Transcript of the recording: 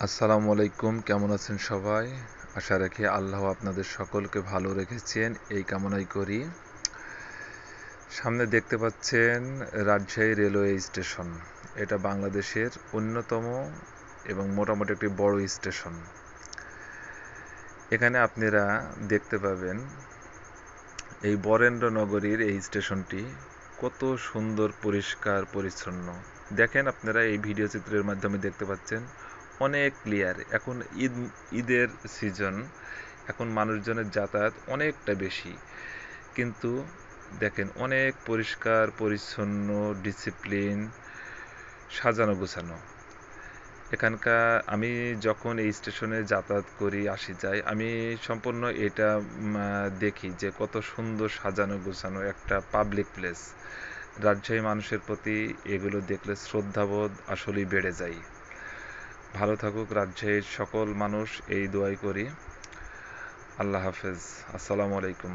আসসালামু আলাইকুম, কেমন আছেন সবাই? আশা রাখি আল্লাহ আপনাদের সকলকে ভালো রেখেছেন এই কামনাই করি। সামনে দেখতে পাচ্ছেন রাজশাহী রেলওয়ে স্টেশন। এটা বাংলাদেশের অন্যতম এবং মোটামুটি একটি বড় স্টেশন। এখানে আপনারা দেখতে পাবেন এই বরেন্দ্রনগরীর এই স্টেশনটি কত সুন্দর, পরিষ্কার পরিচ্ছন্ন। দেখেন, আপনারা এই ভিডিও চিত্রের মাধ্যমে দেখতে পাচ্ছেন অনেক ক্লিয়ার। এখন ঈদের সিজন, এখন মানুষজনের যাতায়াত অনেকটা বেশি, কিন্তু দেখেন অনেক পরিষ্কার পরিচ্ছন্ন, ডিসিপ্লিন, সাজানো গোছানো। এখানকার আমি যখন এই স্টেশনে যাতায়াত করি, আসি যাই, আমি সম্পূর্ণ এটা দেখি যে কত সুন্দর সাজানো গোছানো একটা পাবলিক প্লেস। রাজশাহী মানুষের প্রতি এগুলো দেখলে শ্রদ্ধাবোধ আসলেই বেড়ে যায়। ভালো থাকুক রাজশাহীর সকল মানুষ, এই দোয়াই করি। আল্লাহ হাফেজ। আসসালামু আলাইকুম।